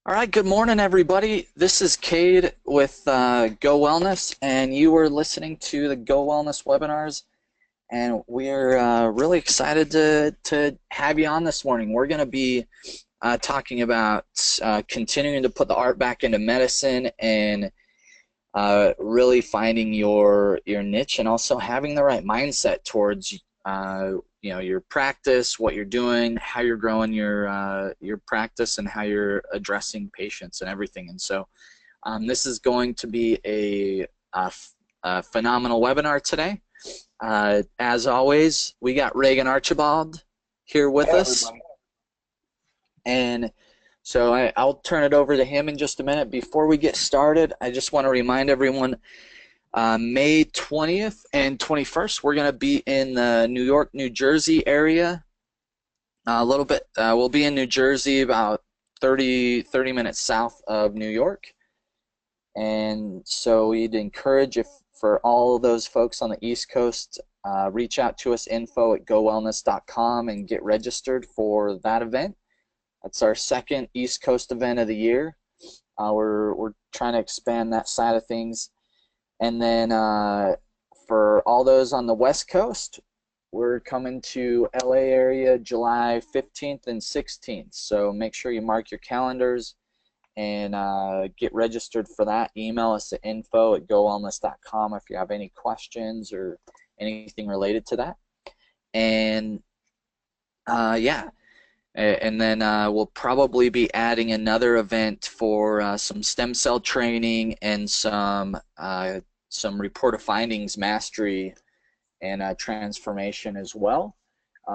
All right, good morning, everybody. This is Cade with Go Wellness, and you are listening to the Go Wellness webinars. And we're really excited to have you on this morning. We're going to be talking about continuing to put the art back into medicine and really finding your niche, and also having the right mindset towards your practice, what you're doing, how you're growing your practice, and how you're addressing patients and everything. And so this is going to be a phenomenal webinar today. As always, we got Reagan Archibald here with us. Everybody. And so I'll turn it over to him in just a minute. Before we get started, I just want to remind everyone, May 20th and 21st, we're going to be in the New York, New Jersey area. A little bit, we'll be in New Jersey, about 30 minutes south of New York. And so we'd encourage, if for all those folks on the East Coast, reach out to us, info@gowellness.com, and get registered for that event. That's our second East Coast event of the year. We're trying to expand that side of things. And then for all those on the West Coast, we're coming to LA area July 15th and 16th. So make sure you mark your calendars and get registered for that. Email us at info@gowellness.com if you have any questions or anything related to that. And yeah. And then we'll probably be adding another event for some stem cell training and some report of findings mastery and transformation as well.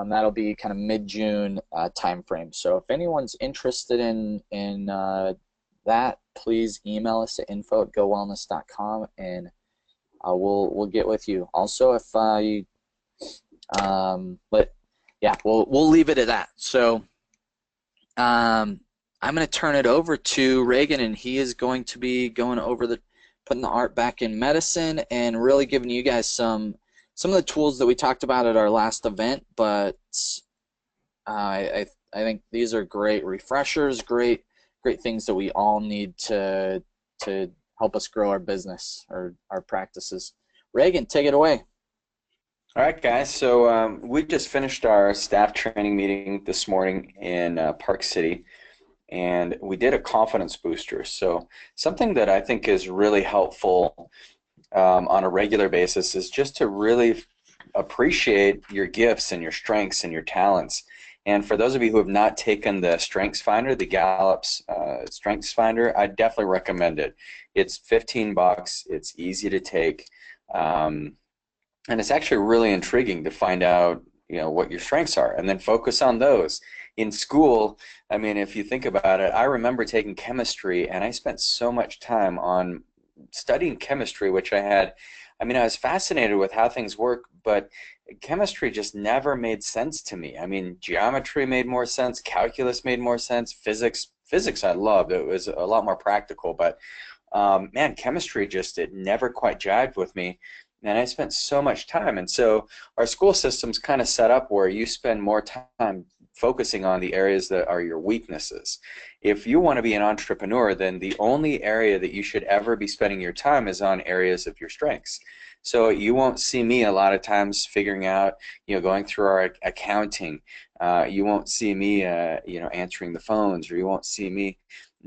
That'll be kind of mid-June time frame. So if anyone's interested in that, please email us at info@gowellness.com, and we'll get with you. Also, if but yeah, we'll leave it at that. So I'm going to turn it over to Reagan, and he is going to be going over putting the art back in medicine and really giving you guys some of the tools that we talked about at our last event. But I think these are great refreshers, great things that we all need to help us grow our business or our practices. Reagan, take it away. All right, guys. So we just finished our staff training meeting this morning in Park City, and we did a confidence booster. So something that I think is really helpful on a regular basis is just to really appreciate your gifts and your strengths and your talents. And for those of you who have not taken the Strengths Finder, the Gallup's Strengths Finder, I definitely recommend it. It's $15. It's easy to take. And it's actually really intriguing to find out, what your strengths are, and then focus on those. In school, I mean, if you think about it, I remember taking chemistry, and I spent so much time on studying chemistry, which I was fascinated with how things work, but chemistry just never made sense to me. I mean, geometry made more sense, calculus made more sense, physics I loved. It was a lot more practical, but man, chemistry it never quite jived with me. And I spent so much time, and so our school system's kind of set up where you spend more time focusing on the areas that are your weaknesses. If you want to be an entrepreneur, then the only area that you should ever be spending your time is on areas of your strengths. So you won't see me a lot of times figuring out, going through our accounting. You won't see me, answering the phones, or you won't see me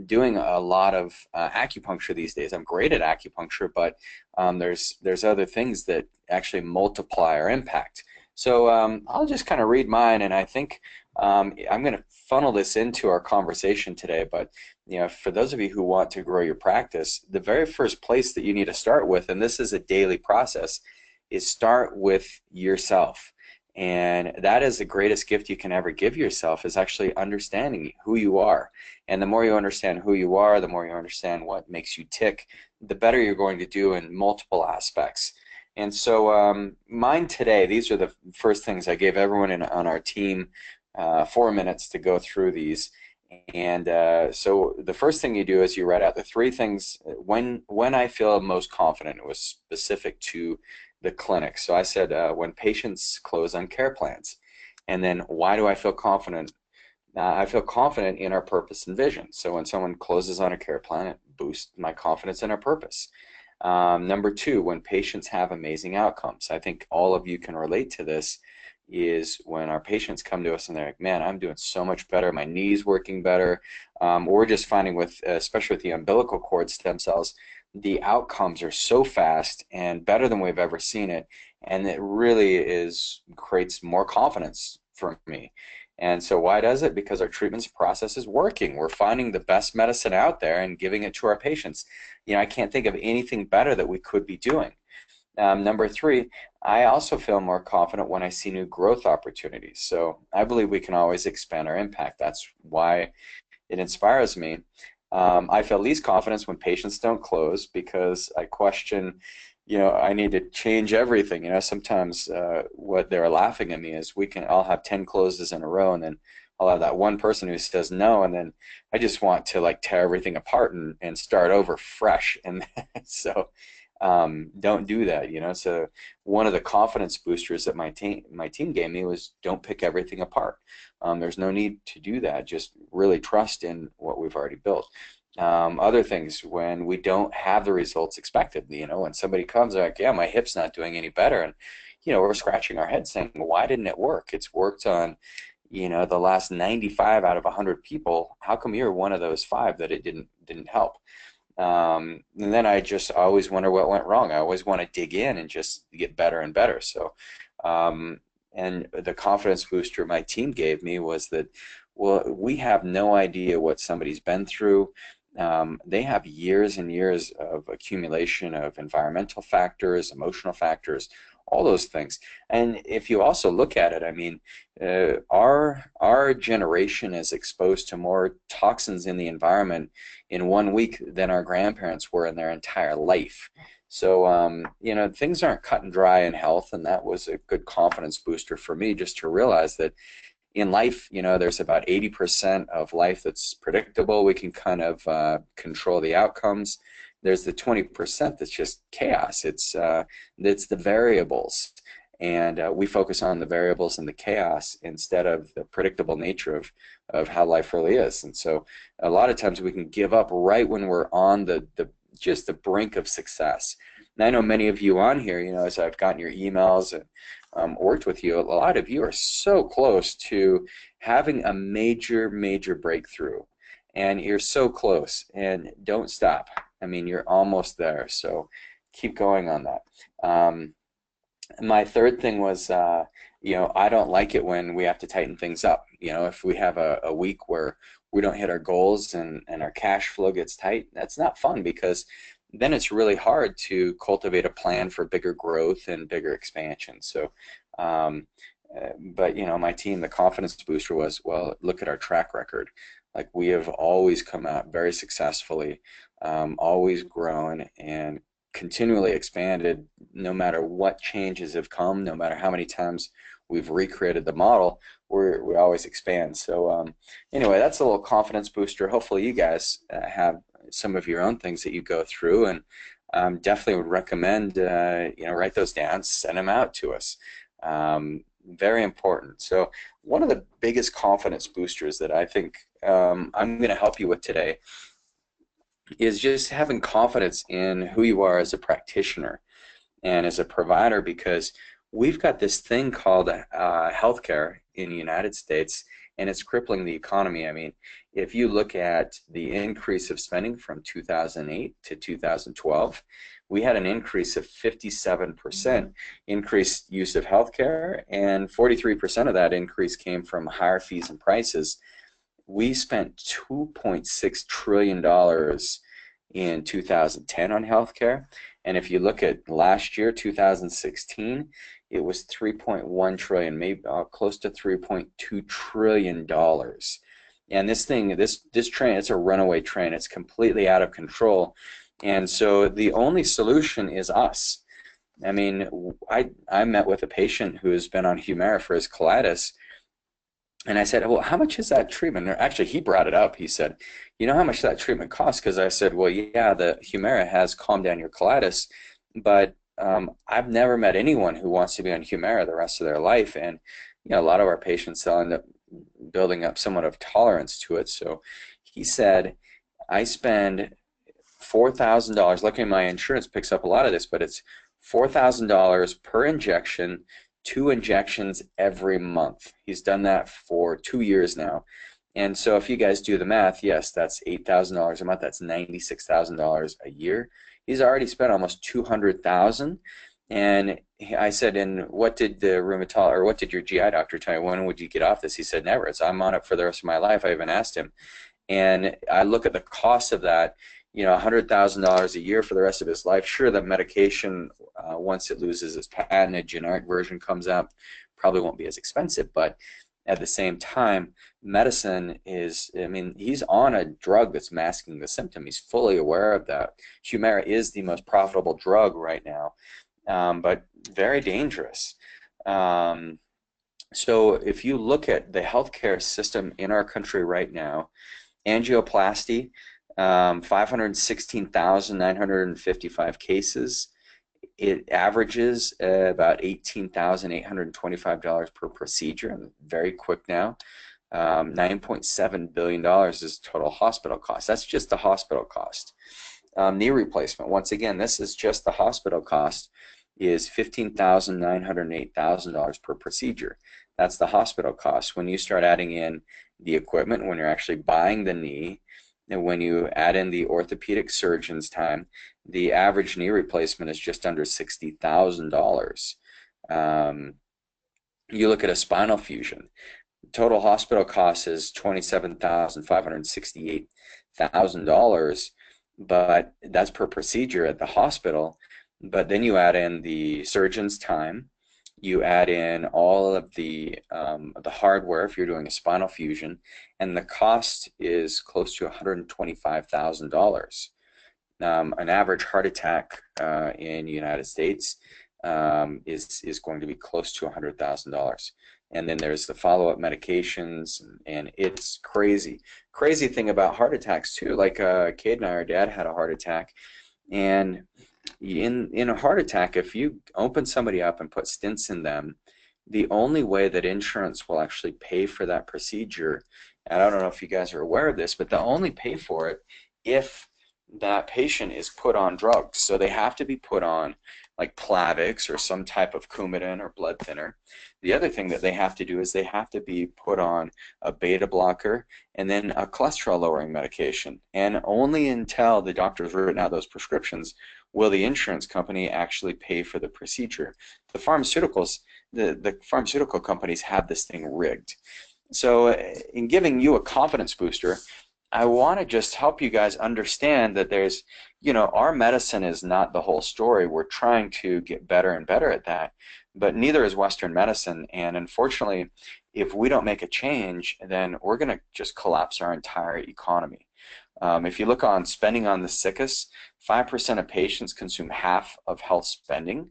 doing a lot of acupuncture these days. I'm great at acupuncture, but there's other things that actually multiply our impact. So I'll just kind of read mine, and I think I'm going to funnel this into our conversation today. But for those of you who want to grow your practice, the very first place that you need to start with, and this is a daily process, is start with yourself. And that is the greatest gift you can ever give yourself, is actually understanding who you are. And the more you understand who you are, the more you understand what makes you tick, the better you're going to do in multiple aspects. And so mine today, these are the first things I gave everyone on our team 4 minutes to go through these. And so the first thing you do is you write out the 3 things. When I feel most confident, it was specific to the clinic. So I said when patients close on care plans. And then why do I feel confident I feel confident in our purpose and vision. So when someone closes on a care plan, it boosts my confidence in our purpose. Number two, when patients have amazing outcomes. I think all of you can relate to this, is when our patients come to us and they're like, man, I'm doing so much better, my knee's working better. We're just finding with, especially with the umbilical cord stem cells, the outcomes are so fast and better than we've ever seen it. And it really creates more confidence for me. And so why does it? Because our treatments process is working. We're finding the best medicine out there and giving it to our patients. I can't think of anything better that we could be doing. Number three, I also feel more confident when I see new growth opportunities. So I believe we can always expand our impact. That's why it inspires me. I feel least confidence when patients don't close, because I question, I need to change everything. Sometimes what they're laughing at me is I'll have 10 closes in a row, and then I'll have that one person who says no, and then I just want to like tear everything apart and start over fresh. And so don't do that. So one of the confidence boosters that my team gave me was, don't pick everything apart. There's no need to do that. Just really trust in what we've already built. Other things, when we don't have the results expected, when somebody comes like, yeah, my hip's not doing any better, and we're scratching our head saying, why didn't it work? It's worked on the last 95 out of 100 people. How come you're one of those 5 that it didn't help? And then I just always wonder what went wrong. I always want to dig in and just get better and better. So, and the confidence booster my team gave me was that, well, we have no idea what somebody's been through. They have years and years of accumulation of environmental factors, emotional factors, all those things. And if you also look at it, I mean, our generation is exposed to more toxins in the environment in 1 week than our grandparents were in their entire life. So, things aren't cut and dry in health, and that was a good confidence booster for me, just to realize that in life, there's about 80% of life that's predictable. We can kind of control the outcomes. There's the 20% that's just chaos. It's the variables, and we focus on the variables and the chaos instead of the predictable nature of how life really is. And so a lot of times we can give up right when we're on just the brink of success. And I know many of you on here, as I've gotten your emails and worked with you, a lot of you are so close to having a major, major breakthrough. And you're so close, and don't stop. I mean, you're almost there, so keep going on that. My third thing was, I don't like it when we have to tighten things up. If we have a week where we don't hit our goals and our cash flow gets tight, that's not fun, because then it's really hard to cultivate a plan for bigger growth and bigger expansion. So, but my team, the confidence booster was, well, look at our track record. Like, we have always come out very successfully, always grown and continually expanded, no matter what changes have come, no matter how many times we've recreated the model, we always expand. So anyway, that's a little confidence booster. Hopefully you guys have some of your own things that you go through, and definitely would recommend write those down, send them out to us. Very important. So one of the biggest confidence boosters that I think I'm going to help you with today is just having confidence in who you are as a practitioner and as a provider, because we've got this thing called healthcare in the United States, and it's crippling the economy. I mean, if you look at the increase of spending from 2008 to 2012, we had an increase of 57% increased use of healthcare, and 43% of that increase came from higher fees and prices. We spent $2.6 trillion in 2010 on healthcare, and if you look at last year, 2016, it was 3.1 trillion, maybe close to 3.2 trillion dollars. And this train, it's a runaway train. It's completely out of control. And so the only solution is us. I mean, I met with a patient who has been on Humira for his colitis, and I said, well, how much is that treatment? Or actually, he brought it up. He said, you know how much that treatment costs? Because I said, well, yeah, the Humira has calmed down your colitis, but I've never met anyone who wants to be on Humira the rest of their life. And a lot of our patients will end up building up somewhat of tolerance to it. So he said, I spend $4,000. Luckily, my insurance picks up a lot of this, but it's $4,000 per injection, 2 injections every month. He's done that for 2 years now. And so if you guys do the math, yes, that's $8,000 a month. That's $96,000 a year. He's already spent almost $200,000. And I said, and what did the rheumatologist, or what did your GI doctor tell you? When would you get off this? He said, never. It's, I'm on it for the rest of my life. I even asked him. And I look at the cost of that, $100,000 a year for the rest of his life. Sure, the medication, once it loses its patent, a generic version comes out, probably won't be as expensive, but at the same time, medicine is, I mean, he's on a drug that's masking the symptom. He's fully aware of that. Humira is the most profitable drug right now, but very dangerous. So if you look at the healthcare system in our country right now, angioplasty, 516,955 cases. It averages about $18,825 per procedure, very quick now. $9.7 billion is total hospital cost. That's just the hospital cost. Knee replacement, once again, this is just the hospital cost, is $15,908 per procedure. That's the hospital cost. When you start adding in the equipment, when you're actually buying the knee, and when you add in the orthopedic surgeon's time, the average knee replacement is just under $60,000. You look at a spinal fusion, total hospital cost is $27,568,000, but that's per procedure at the hospital. But then you add in the surgeon's time, you add in all of the hardware if you're doing a spinal fusion, and the cost is close to $125,000. An average heart attack in the United States is going to be close to $100,000. And then there's the follow-up medications, and it's crazy. Crazy thing about heart attacks too, like Cade and I, our dad had a heart attack, and in a heart attack, if you open somebody up and put stents in them, the only way that insurance will actually pay for that procedure, and I don't know if you guys are aware of this, but they'll only pay for it if that patient is put on drugs. So they have to be put on like Plavix or some type of Coumadin or blood thinner. The other thing that they have to do is they have to be put on a beta blocker and then a cholesterol lowering medication. And only until the doctor's written out those prescriptions will the insurance company actually pay for the procedure. The pharmaceutical companies have this thing rigged. So in giving you a confidence booster, I want to just help you guys understand that there's, our medicine is not the whole story. We're trying to get better and better at that, but neither is Western medicine. And unfortunately, if we don't make a change, then we're going to just collapse our entire economy. If you look on spending on the sickest, 5% of patients consume half of health spending.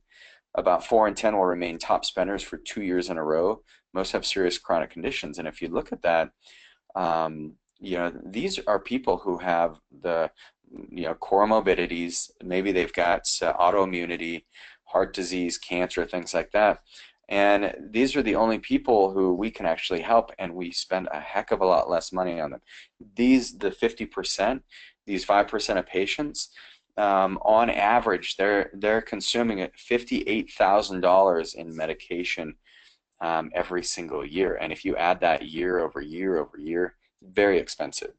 About 4 in 10 will remain top spenders for 2 years in a row. Most have serious chronic conditions. And if you look at that, these are people who have the comorbidities. Maybe they've got autoimmunity, heart disease, cancer, things like that. And these are the only people who we can actually help, and we spend a heck of a lot less money on them. The 50%, these 5% of patients, on average, they're consuming $58,000 in medication every single year. And if you add that year over year over year, very expensive.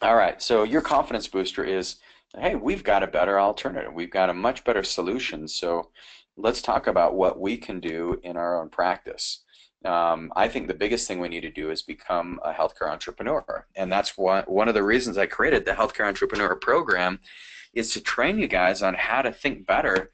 All right, so your confidence booster is, hey, we've got a better alternative. We've got a much better solution. So let's talk about what we can do in our own practice. I think the biggest thing we need to do is become a healthcare entrepreneur. And that's one of the reasons I created the Healthcare Entrepreneur Program, is to train you guys on how to think better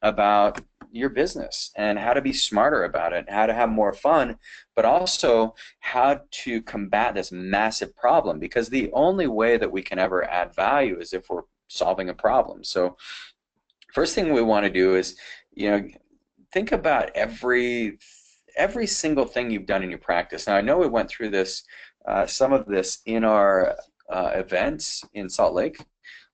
about your business and how to be smarter about it, how to have more fun, but also how to combat this massive problem, because the only way that we can ever add value is if we're solving a problem. So first thing we want to do is, think about every single thing you've done in your practice. Now, I know we went through this, some of this in our events in Salt Lake.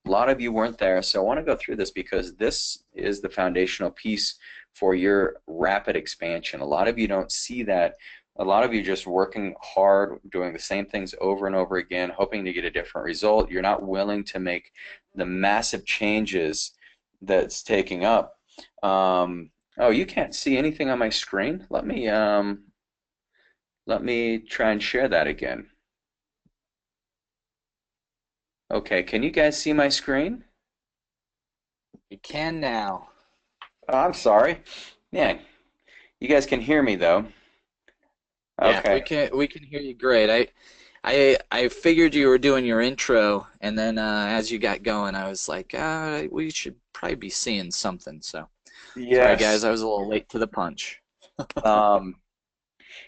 A lot of you weren't there, so I want to go through this because this is the foundational piece for your rapid expansion. A lot of you don't see that A lot of you just working hard, doing the same things over and over again, hoping to get a different result. You're not willing to make the massive changes that's taking up. Oh, you can't see anything on my screen? Let me try and share that again. Okay, can you guys see my screen? You can now. Oh, I'm sorry. Yeah, you guys can hear me though. Yeah, we Okay. can hear you great. I figured you were doing your intro, and then as you got going, I was like, we should probably be seeing something. So sorry, guys, Yes. I was a little late to the punch. Um,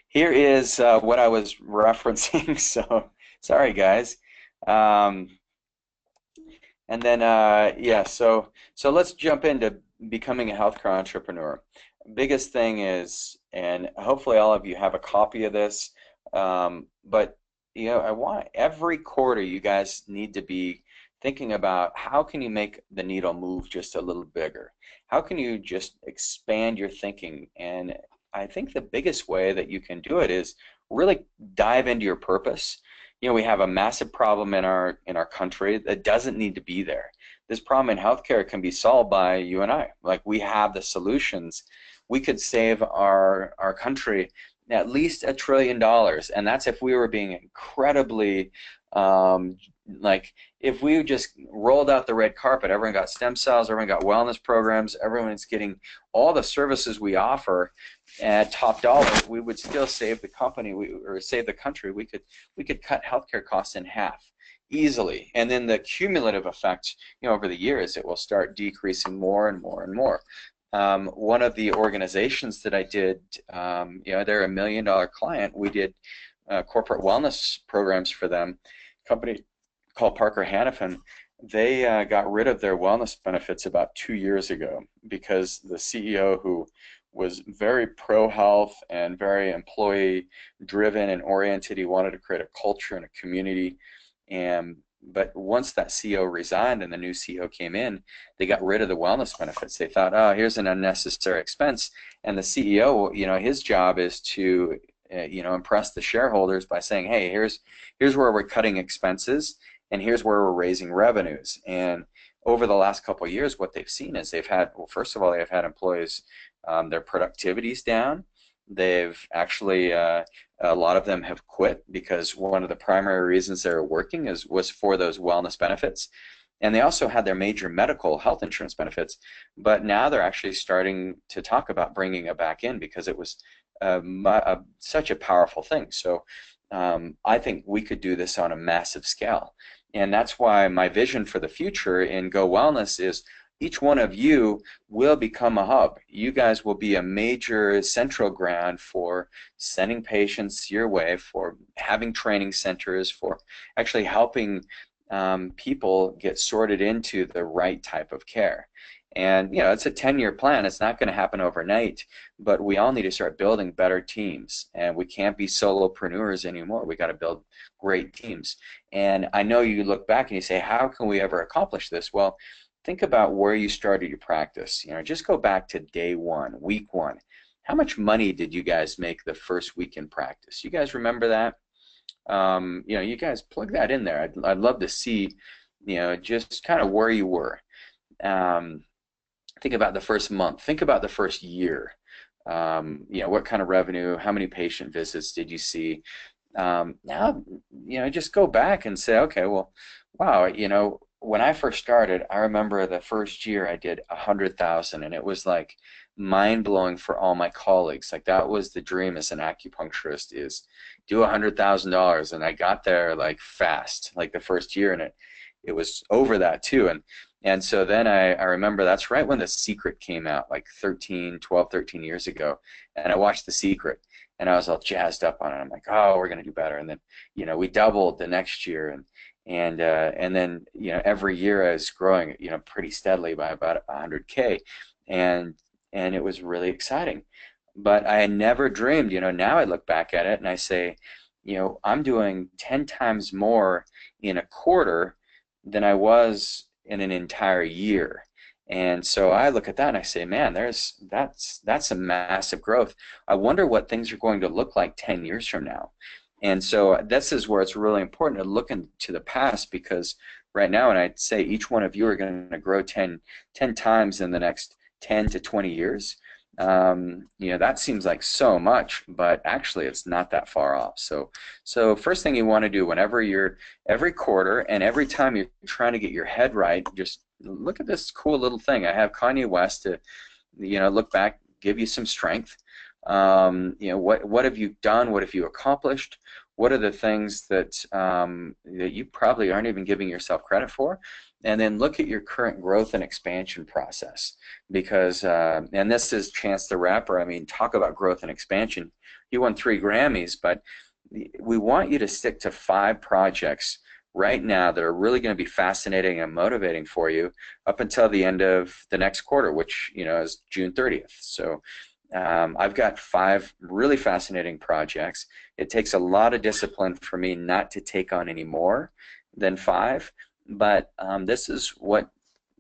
Here is what I was referencing. So sorry, guys. Um, and then yeah, so let's jump into becoming a healthcare entrepreneur. Biggest thing is, and hopefully all of you have a copy of this, but I want every quarter you guys need to be thinking about how can you make the needle move just a little bigger? How can you just expand your thinking? And I think the biggest way that you can do it is really dive into your purpose. We have a massive problem in our country that doesn't need to be there. This problem in healthcare can be solved by you and I. Like, we have the solutions. We could save our country at least $1 trillion, and that's if we were being incredibly like, if we just rolled out the red carpet, everyone got stem cells, everyone got wellness programs, everyone's getting all the services we offer at top dollar, we would still save the company, or save the country. We could cut healthcare costs in half easily, and then the cumulative effect, over the years, it will start decreasing more and more and more. One of the organizations that I did, they're $1 million client. We did corporate wellness programs for them. A company called Parker Hannifin. They got rid of their wellness benefits about 2 years ago because the CEO, who was very pro-health and very employee-driven and oriented, he wanted to create a culture and a community. But once that CEO resigned and the new CEO came in, they got rid of the wellness benefits. They thought, oh, here's an unnecessary expense. And the CEO, his job is to, impress the shareholders by saying, hey, here's where we're cutting expenses, and here's where we're raising revenues. And over the last couple of years, what they've seen is well, first of all, they've had employees, their productivity's down. They've actually, a lot of them have quit because one of the primary reasons they were working was for those wellness benefits. And they also had their major medical health insurance benefits, but now they're actually starting to talk about bringing it back in because it was such a powerful thing. So I think we could do this on a massive scale. And that's why my vision for the future in Go Wellness is each one of you will become a hub. You guys will be a major central ground for sending patients your way, for having training centers, for actually helping people get sorted into the right type of care. And it's a 10-year plan. It's not going to happen overnight, but we all need to start building better teams. And we can't be solopreneurs anymore. We got to build great teams. And I know you look back and you say, how can we ever accomplish this? Well, think about where you started your practice. Just go back to day one, week one. How much money did you guys make the first week in practice? You guys remember that? You guys plug that in there. I'd love to see, just kind of where you were. Think about the first month. Think about the first year. What kind of revenue, how many patient visits did you see? Now, just go back and say, okay, well, wow, when I first started, I remember the first year I did 100,000, and it was like mind-blowing for all my colleagues. Like, that was the dream as an acupuncturist, is do $100,000, and I got there like fast, like the first year, and it was over that too. And so then I remember that's right when The Secret came out, like 12, 13 years ago, and I watched The Secret, and I was all jazzed up on it. I'm like, oh, we're gonna do better. And then, we doubled the next year, and then, every year I was growing, pretty steadily by about 100K, and it was really exciting. But I had never dreamed, now I look back at it and I say, I'm doing 10 times more in a quarter than I was in an entire year. And so I look at that and I say, man, that's a massive growth. I wonder what things are going to look like 10 years from now. And so this is where it's really important to look into the past, because right now, and I'd say each one of you are going to grow 10 times in the next 10 to 20 years. That seems like so much, but actually it's not that far off. So first thing you want to do whenever you're every quarter and every time you're trying to get your head right, just look at this cool little thing. I have Kanye West to, look back, give you some strength. What have you done? What have you accomplished? What are the things that you probably aren't even giving yourself credit for? And then look at your current growth and expansion process, because and this is Chance the Rapper. I mean, talk about growth and expansion. He won 3 Grammys, but we want you to stick to 5 projects right now that are really going to be fascinating and motivating for you up until the end of the next quarter, which is June 30th. So I've got 5 really fascinating projects. It takes a lot of discipline for me not to take on any more than 5, but this is what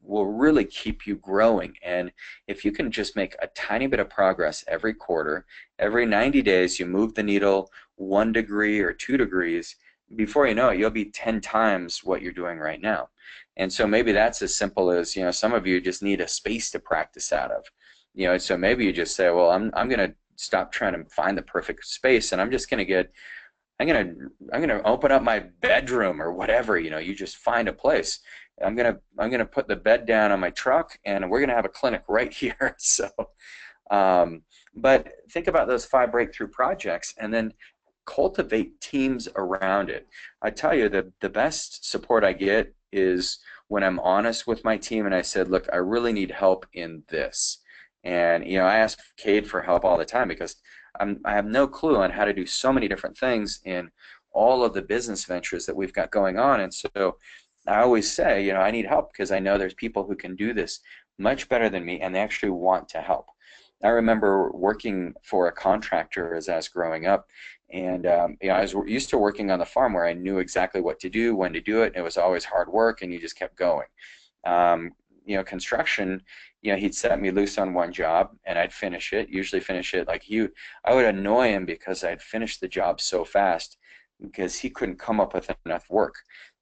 will really keep you growing. And if you can just make a tiny bit of progress every quarter, every 90 days, you move the needle 1 degree or 2 degrees, before you know it, you'll be 10 times what you're doing right now. And so maybe that's as simple as, some of you just need a space to practice out of. So maybe you just say, well, I'm going to stop trying to find the perfect space, and I'm just going to I'm gonna open up my bedroom or whatever. You just find a place. I'm gonna put the bed down on my truck, and we're gonna have a clinic right here. So, but think about those 5 breakthrough projects, and then cultivate teams around it. I tell you, the best support I get is when I'm honest with my team and I said, look, I really need help in this. And I ask Cade for help all the time, because I have no clue on how to do so many different things in all of the business ventures that we've got going on. And so I always say, I need help, because I know there's people who can do this much better than me, and they actually want to help. I remember working for a contractor as I was growing up, and I was used to working on the farm where I knew exactly what to do, when to do it, and it was always hard work, and you just kept going. Construction, he'd set me loose on one job, and I'd usually finish it like I would annoy him because I'd finished the job so fast, because he couldn't come up with enough work.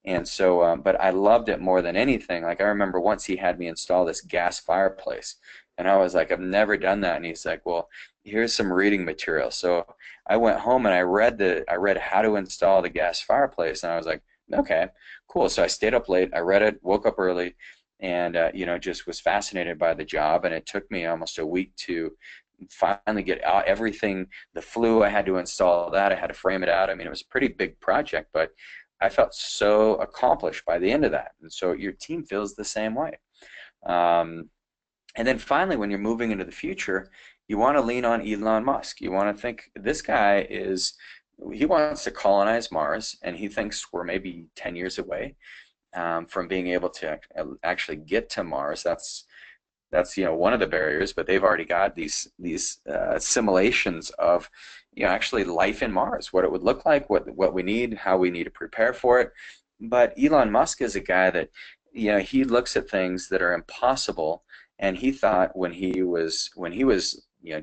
And so, but I loved it more than anything. Like, I remember once he had me install this gas fireplace, and I was like, I've never done that. And he's like, well, here's some reading material. So I went home and I read how to install the gas fireplace, and I was like, okay, cool. So I stayed up late, I read it, woke up early, and just was fascinated by the job. And it took me almost a week to finally get out everything. The flue, I had to install that, I had to frame it out. I mean, it was a pretty big project, but I felt so accomplished by the end of that. And so your team feels the same way. And then finally, when you're moving into the future, you want to lean on Elon Musk. You want to think, this guy he wants to colonize Mars, and he thinks we're maybe 10 years away from being able to actually get to Mars. That's one of the barriers, but they've already got these simulations of actually life in Mars, what it would look like, what we need, how we need to prepare for it. But Elon Musk is a guy that he looks at things that are impossible, and he thought when he was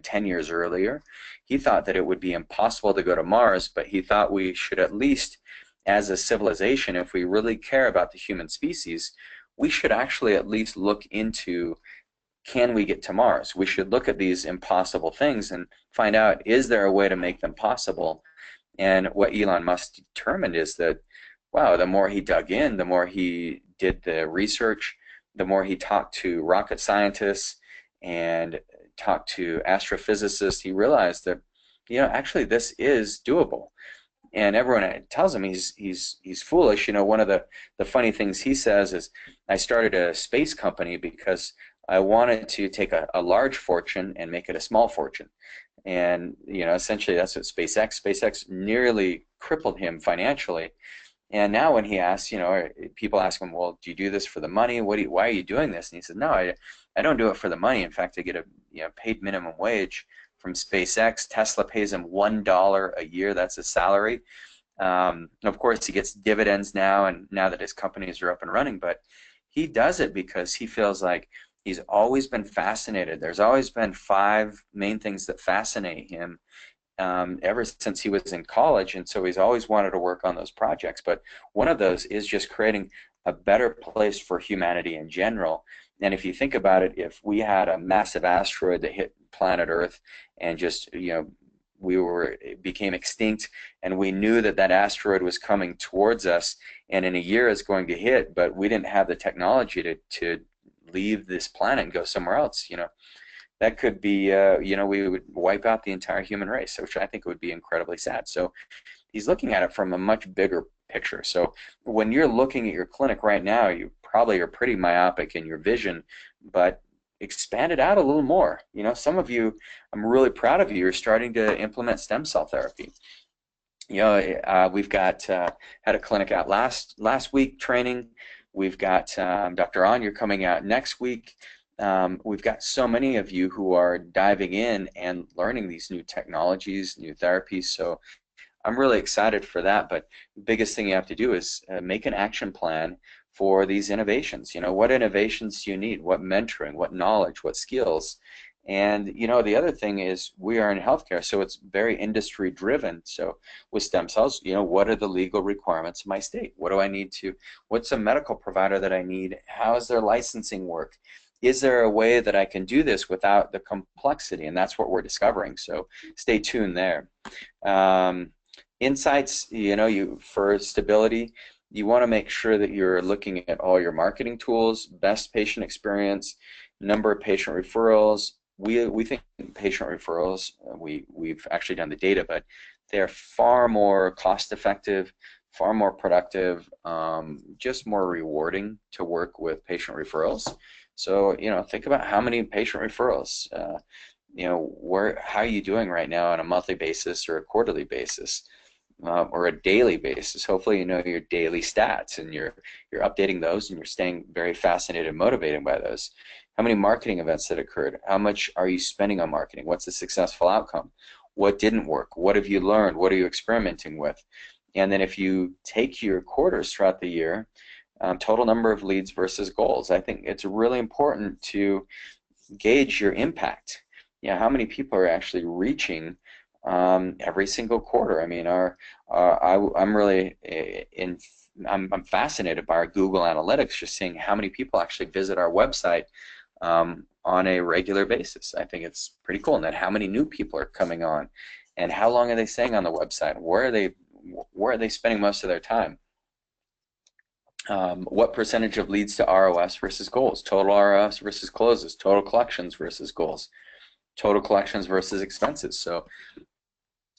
10 years earlier, he thought that it would be impossible to go to Mars, but he thought we should at least, as a civilization, if we really care about the human species, we should actually at least look into, can we get to Mars? We should look at these impossible things and find out, is there a way to make them possible? And what Elon Musk determined is that, wow, the more he dug in, the more he did the research, the more he talked to rocket scientists and talked to astrophysicists, he realized that, actually this is doable. And everyone tells him he's foolish. One of the funny things he says is, I started a space company because I wanted to take a large fortune and make it a small fortune. And essentially that's what SpaceX nearly crippled him financially. And now when he asks, people ask him, well, do you do this for the money? Why are you doing this? And he said, no, I don't do it for the money. In fact, I get a paid minimum wage from SpaceX. Tesla pays him $1 a year. That's his salary. Of course, he gets dividends now, and now that his companies are up and running. But he does it because he feels like He's always been fascinated. There's always been five main things that fascinate him ever since he was in college, and so he's always wanted to work on those projects. But one of those is just creating a better place for humanity in general. And if you think about it, if we had a massive asteroid that hit planet Earth and just, became extinct, and we knew that that asteroid was coming towards us and in a year is going to hit, but we didn't have the technology to leave this planet and go somewhere else, that could be, we would wipe out the entire human race, which I think would be incredibly sad. So he's looking at it from a much bigger picture. So when you're looking at your clinic right now, you probably are pretty myopic in your vision, but expand it out a little more. Some of you, I'm really proud of you, you're starting to implement stem cell therapy. We've got had a clinic out last week training. We've got Dr. On, you're coming out next week. We've got so many of you who are diving in and learning these new technologies, new therapies. So I'm really excited for that. But the biggest thing you have to do is make an action plan for these innovations. What innovations do you need? What mentoring? What knowledge? What skills? And the other thing is we are in healthcare, so it's very industry driven. So with stem cells, what are the legal requirements of my state? What do I need to? What's a medical provider that I need? How does their licensing work? Is there a way that I can do this without the complexity? And that's what we're discovering. So stay tuned there. Insights, for stability, you want to make sure that you're looking at all your marketing tools, best patient experience, number of patient referrals. We think patient referrals, we've actually done the data, but they're far more cost effective, far more productive, just more rewarding to work with patient referrals. So, think about how many patient referrals, how are you doing right now on a monthly basis or a quarterly basis, or a daily basis. Hopefully you know your daily stats and you're updating those and you're staying very fascinated and motivated by those. How many marketing events that occurred? How much are you spending on marketing? What's the successful outcome? What didn't work? What have you learned? What are you experimenting with? And then if you take your quarters throughout the year, total number of leads versus goals, I think it's really important to gauge your impact. How many people are actually reaching every single quarter? I mean, I'm really I'm fascinated by our Google Analytics, just seeing how many people actually visit our website on a regular basis. I think it's pretty cool. And then how many new people are coming on, and how long are they staying on the website? Where are they spending most of their time? What percentage of leads to ROS versus goals? Total ROS versus closes, total collections versus goals, total collections versus expenses. So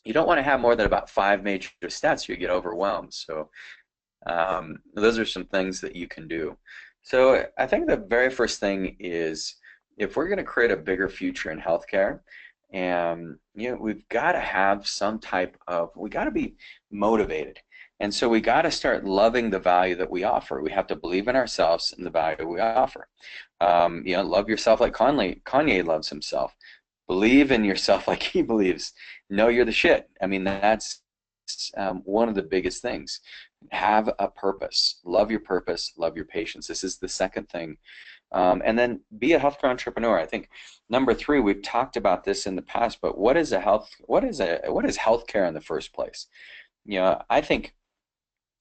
you don't want to have more than about 5 major stats, you get overwhelmed. So those are some things that you can do. So I think the very first thing is, if we're going to create a bigger future in healthcare, and we've got to have some type of, we got to be motivated. And so we got to start loving the value that we offer. We have to believe in ourselves and the value we offer. Love yourself like Kanye loves himself. Believe in yourself like he believes. Know you're the shit. I mean, that's one of the biggest things. Have a purpose. Love your purpose. Love your patients. This is the second thing. And then be a healthcare entrepreneur. I think number 3, we've talked about this in the past, but what is healthcare in the first place? I think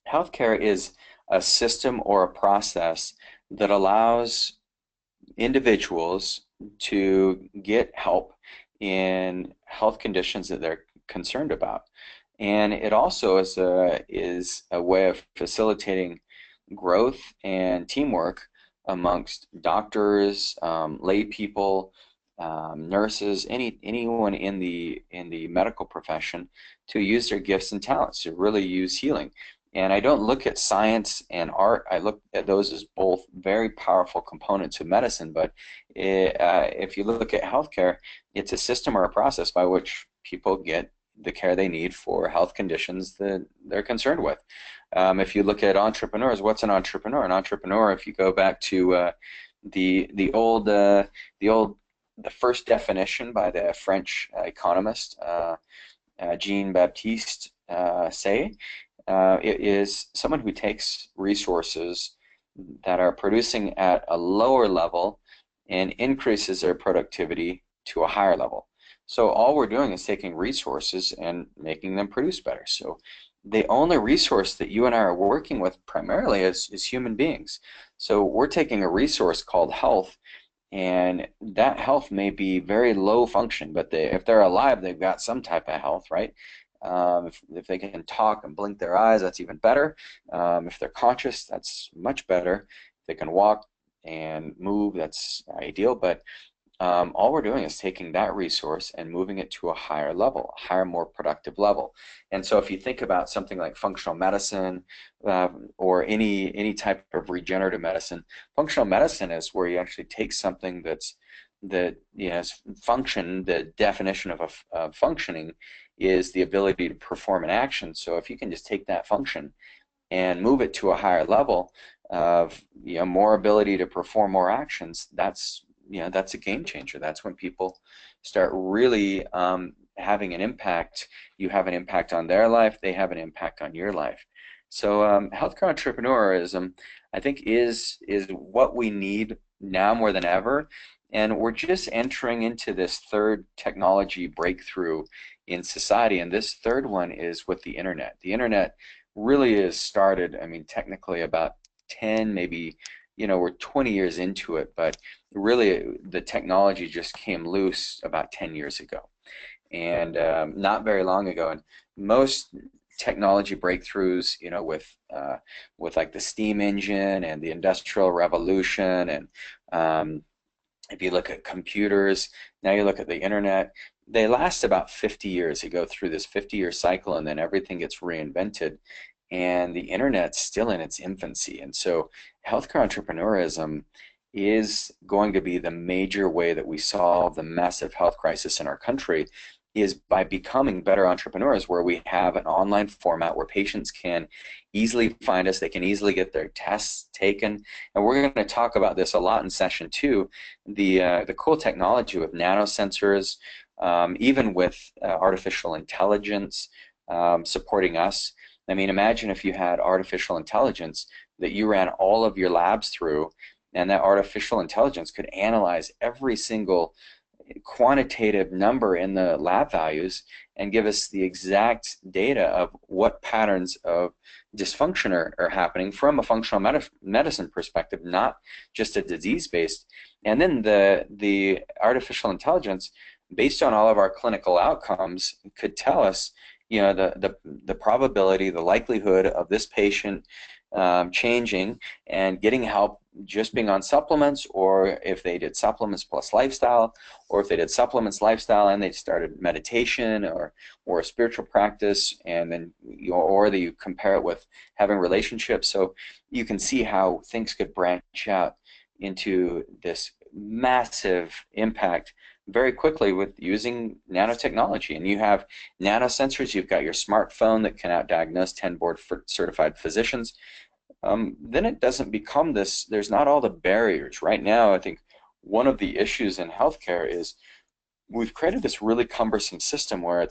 healthcare is a system or a process that allows individuals to get help in health conditions that they're concerned about. And it also is a way of facilitating growth and teamwork amongst doctors, lay people, nurses, anyone in the medical profession, to use their gifts and talents to really use healing. And I don't look at science and art. I look at those as both very powerful components of medicine. But if you look at healthcare, it's a system or a process by which people get the care they need for health conditions that they're concerned with. If you look at entrepreneurs, what's an entrepreneur? An entrepreneur, if you go back to the first definition by the French economist Jean-Baptiste Say, it is someone who takes resources that are producing at a lower level and increases their productivity to a higher level. So all we're doing is taking resources and making them produce better. So the only resource that you and I are working with primarily is human beings. So we're taking a resource called health, and that health may be very low function, but if they're alive, they've got some type of health, right? If they can talk and blink their eyes, that's even better. If they're conscious, that's much better. If they can walk and move, that's ideal. But all we're doing is taking that resource and moving it to a higher level, a higher, more productive level. And so if you think about something like functional medicine or any type of regenerative medicine, functional medicine is where you actually take something that function. The definition of functioning is the ability to perform an action. So if you can just take that function and move it to a higher level of more ability to perform more actions, that's a game changer. That's when people start really having an impact. You have an impact on their life, they have an impact on your life. So healthcare entrepreneurism, I think, is what we need now more than ever. And we're just entering into this third technology breakthrough in society. And this third one is with the internet. The internet really is started, I mean, technically about 10, maybe, we're 20 years into it, but really the technology just came loose about 10 years ago, and not very long ago. And most technology breakthroughs, with like the steam engine and the industrial revolution, and if you look at computers, now you look at the internet, they last about 50 years. They go through this 50-year cycle, and then everything gets reinvented. And the internet's still in its infancy. And so healthcare entrepreneurism is going to be the major way that we solve the massive health crisis in our country, is by becoming better entrepreneurs, where we have an online format where patients can easily find us, they can easily get their tests taken. And we're going to talk about this a lot in session 2, the cool technology with nanosensors, even with artificial intelligence supporting us. I mean, imagine if you had artificial intelligence that you ran all of your labs through, and that artificial intelligence could analyze every single quantitative number in the lab values and give us the exact data of what patterns of dysfunction are happening from a functional medicine perspective, not just a disease-based. And then the artificial intelligence, based on all of our clinical outcomes, could tell us the probability, the likelihood of this patient changing and getting help just being on supplements, or if they did supplements plus lifestyle, or if they did supplements, lifestyle, and they started meditation or a spiritual practice, and then or that you compare it with having relationships. So you can see how things could branch out into this massive impact very quickly with using nanotechnology. And you have nanosensors, you've got your smartphone that can out-diagnose 10 board-certified physicians. Then it doesn't become this, there's not all the barriers. Right now, I think one of the issues in healthcare is we've created this really cumbersome system where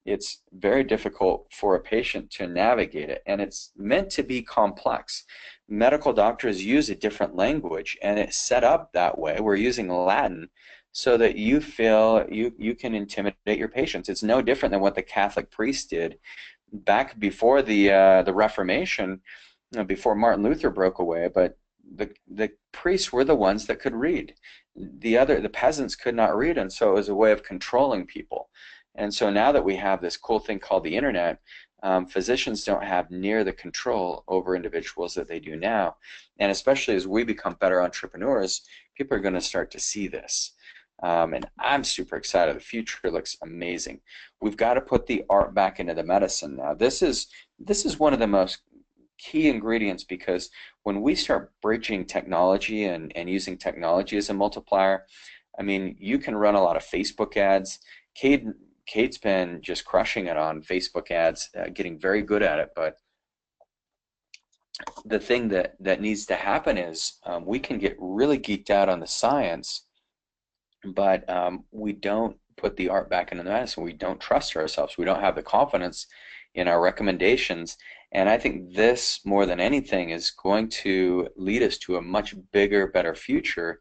it's very difficult for a patient to navigate it, and it's meant to be complex. Medical doctors use a different language, and it's set up that way. We're using Latin so that you feel you can intimidate your patients. It's no different than what the Catholic priests did back before the Reformation, before Martin Luther broke away. But the priests were the ones that could read. The peasants could not read, and so it was a way of controlling people. And so now that we have this cool thing called the internet, physicians don't have near the control over individuals that they do now. And especially as we become better entrepreneurs, people are going to start to see this. And I'm super excited. The future looks amazing. We've got to put the art back into the medicine now. This is one of the most key ingredients, because when we start bridging technology and using technology as a multiplier, I mean, you can run a lot of Facebook ads. Kate's been just crushing it on Facebook ads, getting very good at it. But the thing that needs to happen is we can get really geeked out on the science, but we don't put the art back into the medicine. We don't trust ourselves. We don't have the confidence in our recommendations. And I think this, more than anything, is going to lead us to a much bigger, better future,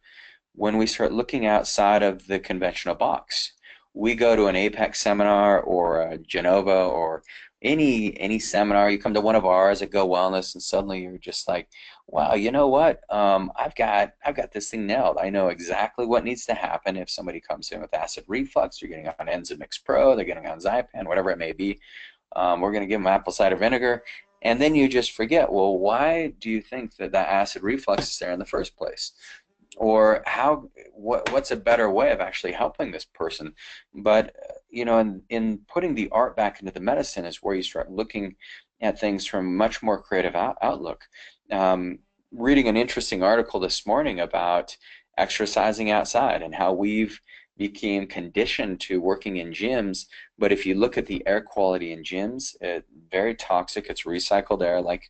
when we start looking outside of the conventional box. We go to an Apex seminar or a Genova or any seminar. You come to one of ours at Go Wellness, and suddenly you're just like, wow, you know what? I've got this thing nailed. I know exactly what needs to happen if somebody comes in with acid reflux. They're getting on Enzymix Pro, they're getting on Zypan, whatever it may be. We're going to give them apple cider vinegar, and then you just forget. Well, why do you think that that acid reflux is there in the first place? Or what's a better way of actually helping this person? But in putting the art back into the medicine is where you start looking at things from a much more creative outlook. Um, Reading an interesting article this morning about exercising outside and how we've became conditioned to working in gyms, but if you look at the air quality in gyms, it's very toxic. It's recycled air, like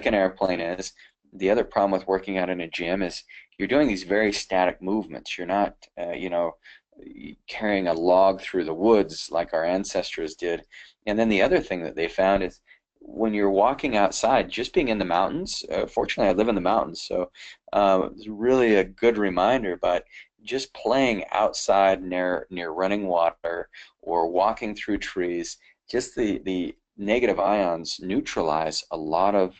an airplane is. The other problem with working out in a gym is you're doing these very static movements. You're not, carrying a log through the woods like our ancestors did. And then the other thing that they found is when you're walking outside, just being in the mountains. Fortunately, I live in the mountains, so it's really a good reminder. But just playing outside near running water or walking through trees, just the negative ions neutralize a lot of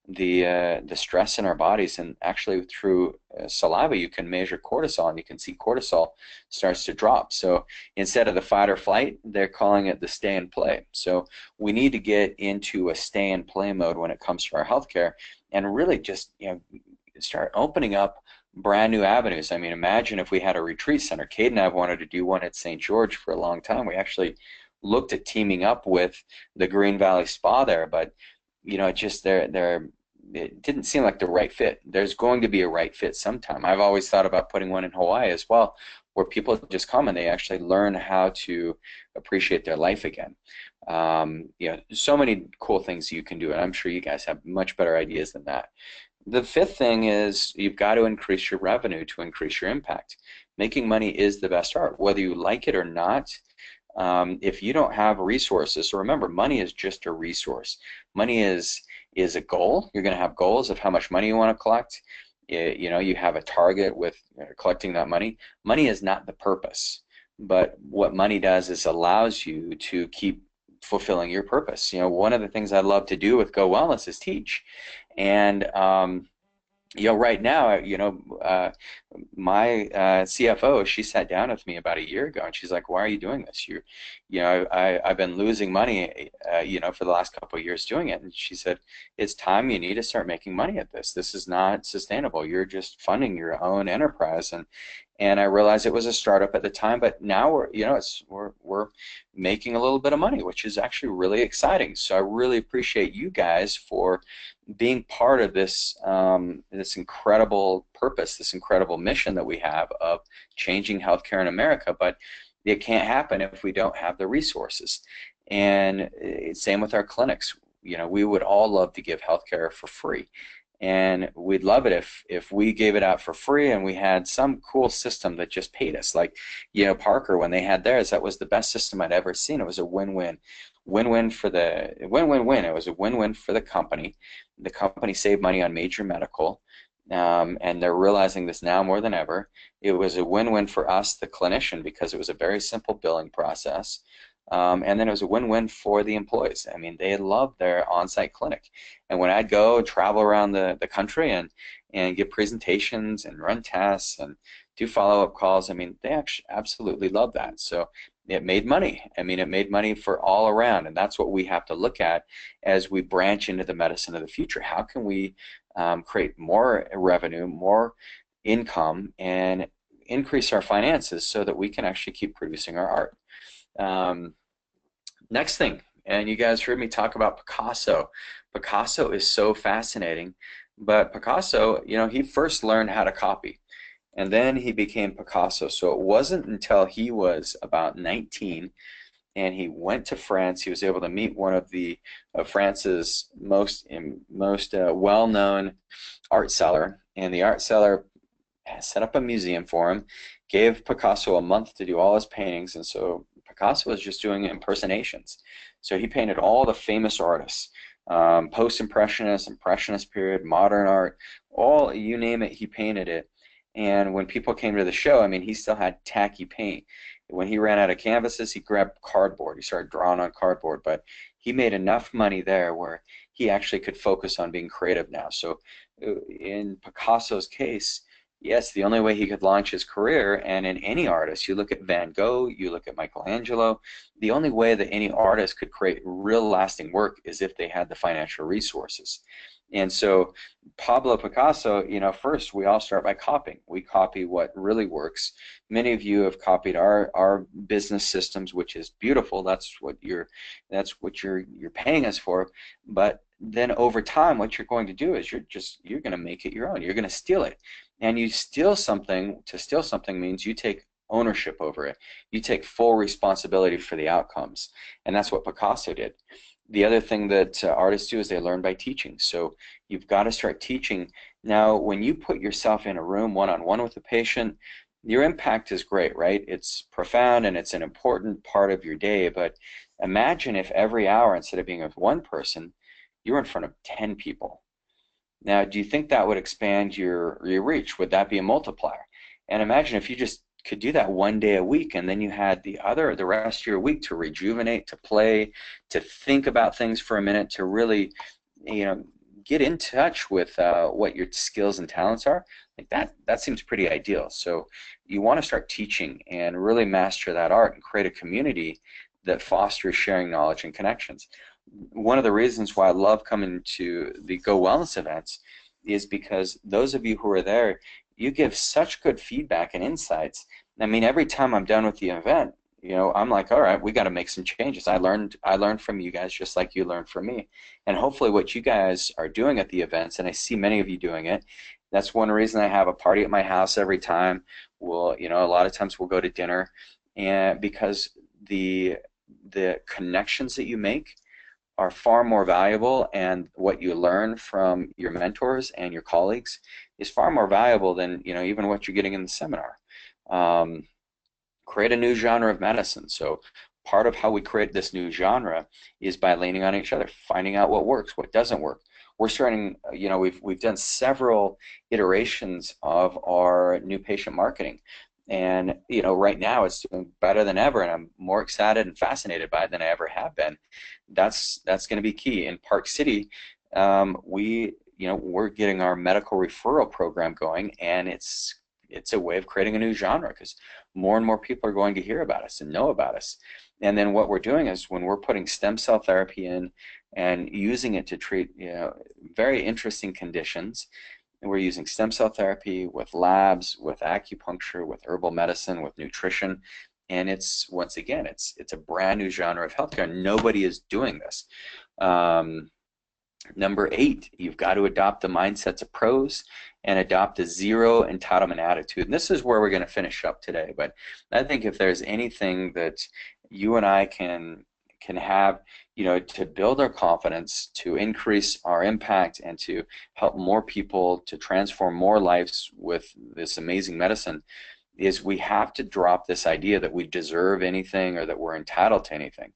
the stress in our bodies. And actually through saliva you can measure cortisol, and you can see cortisol starts to drop. So instead of the fight or flight, they're calling it the stay and play. So we need to get into a stay and play mode when it comes to our healthcare, and really just start opening up brand new avenues. I mean, imagine if we had a retreat center. Kate and I have wanted to do one at St. George for a long time. We actually looked at teaming up with the Green Valley Spa there, but it just it didn't seem like the right fit. There's going to be a right fit sometime. I've always thought about putting one in Hawaii as well, where people just come and they actually learn how to appreciate their life again. So many cool things you can do, and I'm sure you guys have much better ideas than that. The fifth thing is you've got to increase your revenue to increase your impact. Making money is the best art, whether you like it or not. If you don't have resources, so remember, money is just a resource. Money is a goal. You're going to have goals of how much money you want to collect. You have a target with collecting that money. Money is not the purpose, but what money does is allows you to keep fulfilling your purpose. One of the things I love to do with Go Wellness is teach, and right now, my CFO, she sat down with me about a year ago, and she's like, "Why are you doing this? I've been losing money, for the last couple of years doing it." And she said, "It's time you need to start making money at this. This is not sustainable. You're just funding your own enterprise." And I realized it was a startup at the time, but now we're making a little bit of money, which is actually really exciting. So I really appreciate you guys for being part of this incredible purpose, this incredible mission that we have of changing healthcare in America. But it can't happen if we don't have the resources. And same with our clinics. We would all love to give healthcare for free. And we'd love it if we gave it out for free and we had some cool system that just paid us. Like, Parker, when they had theirs, that was the best system I'd ever seen. It was a win-win. Win-win for the win-win-win. It was a win-win for the company. The company saved money on major medical, and they're realizing this now more than ever. It was a win-win for us, the clinician, because it was a very simple billing process. And then it was a win-win for the employees. I mean, they loved their on-site clinic. And when I'd go travel around the country and give presentations and run tests and do follow-up calls, I mean, they actually absolutely loved that. So it made money. I mean, it made money for all around, and that's what we have to look at as we branch into the medicine of the future. How can we create more revenue, more income, and increase our finances so that we can actually keep producing our art? Next thing, and you guys heard me talk about Picasso. Picasso is so fascinating, but Picasso, he first learned how to copy, and then he became Picasso. So it wasn't until he was about 19 and he went to France, he was able to meet one of France's most well-known art seller, and the art seller set up a museum for him, gave Picasso a month to do all his paintings, and so Picasso was just doing impersonations. So he painted all the famous artists, post-impressionist, impressionist period, modern art, all, you name it, he painted it. And when people came to the show, I mean, he still had tacky paint. When he ran out of canvases, he grabbed cardboard. He started drawing on cardboard, but he made enough money there where he actually could focus on being creative now. So in Picasso's case, yes, the only way he could launch his career, and in any artist, you look at Van Gogh, you look at Michelangelo, the only way that any artist could create real lasting work is if they had the financial resources. And so Pablo Picasso, first we all start by copying. We copy what really works. Many of you have copied our business systems, which is beautiful. That's what you're paying us for. But then over time, what you're going to do is you're going to make it your own. You're going to steal it. And you steal something. To steal something means you take ownership over it. You take full responsibility for the outcomes. And that's what Picasso did. The other thing that artists do is they learn by teaching. So you've got to start teaching. Now, when you put yourself in a room one-on-one with a patient, your impact is great, right? It's profound and it's an important part of your day. But imagine if every hour, instead of being with one person, you're in front of 10 people. Now, do you think that would expand your reach? Would that be a multiplier? And imagine if you just could do that one day a week, and then you had the rest of your week to rejuvenate, to play, to think about things for a minute, to really, get in touch with what your skills and talents are. Like that seems pretty ideal. So you want to start teaching and really master that art and create a community that fosters sharing knowledge and connections. One of the reasons why I love coming to the Go Wellness events is because those of you who are there, you give such good feedback and insights. I mean, every time I'm done with the event, I'm like, all right, we got to make some changes. I learned from you guys just like you learned from me. And hopefully what you guys are doing at the events, and I see many of you doing it, that's one reason I have a party at my house every time. A lot of times we'll go to dinner, and because the connections that you make are far more valuable, and what you learn from your mentors and your colleagues is far more valuable than even what you're getting in the seminar. Create a new genre of medicine. So part of how we create this new genre is by leaning on each other, finding out what works, what doesn't work. We're starting, we've done several iterations of our new patient marketing. And right now it's doing better than ever, and I'm more excited and fascinated by it than I ever have been. That's going to be key. In Park City, we're getting our medical referral program going, and it's a way of creating a new genre because more and more people are going to hear about us and know about us. And then what we're doing is when we're putting stem cell therapy in and using it to treat very interesting conditions, and we're using stem cell therapy with labs, with acupuncture, with herbal medicine, with nutrition, and it's once again it's a brand new genre of healthcare. Nobody is doing this. Number 8, you've got to adopt the mindsets of pros and adopt a zero entitlement attitude. And this is where we're going to finish up today. But I think if there's anything that you and I can have, to build our confidence, to increase our impact, and to help more people, to transform more lives with this amazing medicine, is we have to drop this idea that we deserve anything or that we're entitled to anything.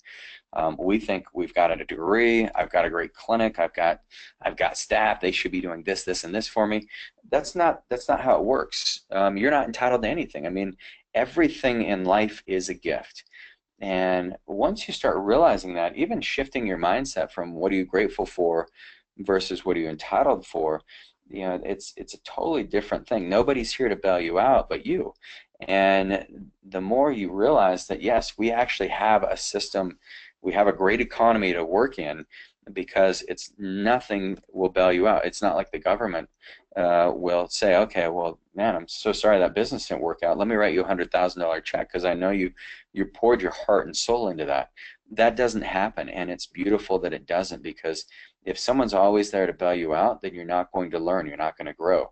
We think we've got a degree, I've got a great clinic, I've got staff, they should be doing this, this, and this for me. That's not how it works. You're not entitled to anything. I mean, everything in life is a gift. And once you start realizing that, even shifting your mindset from what are you grateful for versus what are you entitled for, it's a totally different thing. Nobody's here to bail you out but you. And the more you realize that, yes, we actually have a system, we have a great economy to work in, because it's nothing will bail you out. It's not like the government will say, okay, well, man, I'm so sorry that business didn't work out. Let me write you a $100,000 check because I know you poured your heart and soul into that. That doesn't happen, and it's beautiful that it doesn't, because if someone's always there to bail you out, then you're not going to learn, you're not going to grow.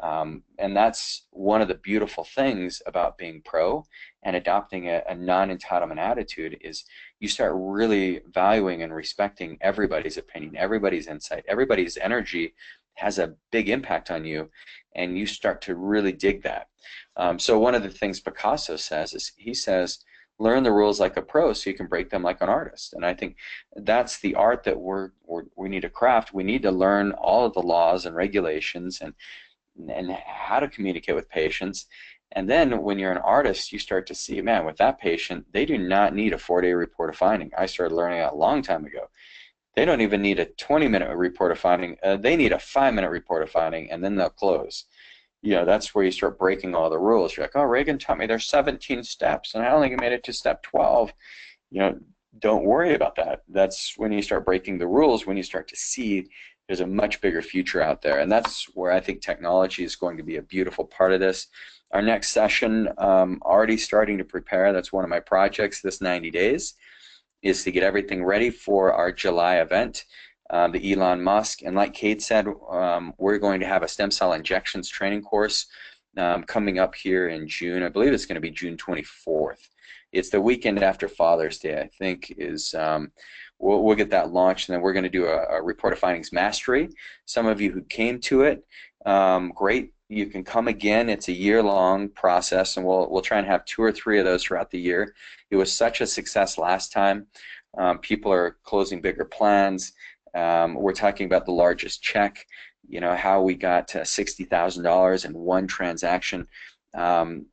And that's one of the beautiful things about being pro and adopting a non-entitlement attitude is you start really valuing and respecting everybody's opinion, everybody's insight, everybody's energy has a big impact on you, and you start to really dig that. So one of the things Picasso says is, he says, learn the rules like a pro so you can break them like an artist. And I think that's the art that we need to craft. We need to learn all of the laws and regulations, and and how to communicate with patients. And then when you're an artist, you start to see, man, with that patient, they do not need a 4-day report of finding. I started learning that a long time ago. They don't even need a 20-minute report of finding. They need a 5-minute report of finding, and then they'll close. That's where you start breaking all the rules. You're like, oh, Reagan taught me there's 17 steps, and I only made it to step 12. You know, don't worry about that. That's when you start breaking the rules, when you start to see there's a much bigger future out there. And that's where I think technology is going to be a beautiful part of this. Our next session, already starting to prepare, that's one of my projects this 90 days, is to get everything ready for our July event, the Elon Musk. And like Kate said, we're going to have a stem cell injections training course coming up here in June. I believe it's going to be June 24th. It's the weekend after Father's Day, I think, is we'll get that launched, and then we're going to do a report of findings mastery. Some of you who came to it, great. You can come again. It's a year-long process, and we'll try and have 2 or 3 of those throughout the year. It was such a success last time. People are closing bigger plans. We're talking about the largest check, how we got to $60,000 in one transaction. And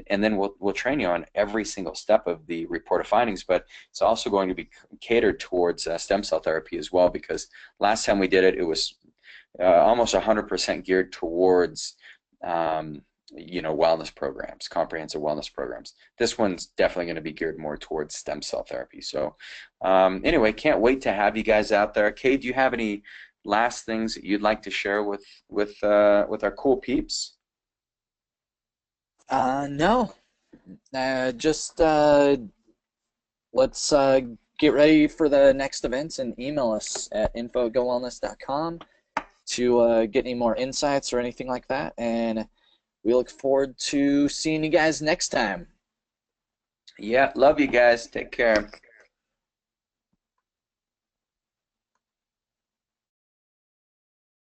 then we'll train you on every single step of the report of findings, but it's also going to be catered towards stem cell therapy as well, because last time we did it, it was almost 100% geared towards wellness programs, comprehensive wellness programs. This one's definitely going to be geared more towards stem cell therapy. So anyway, can't wait to have you guys out there. Kay, do you have any last things that you'd like to share with our cool peeps? No. Just let's get ready for the next events and email us at info@gowellness.com to get any more insights or anything like that. And we look forward to seeing you guys next time. Yeah, love you guys. Take care.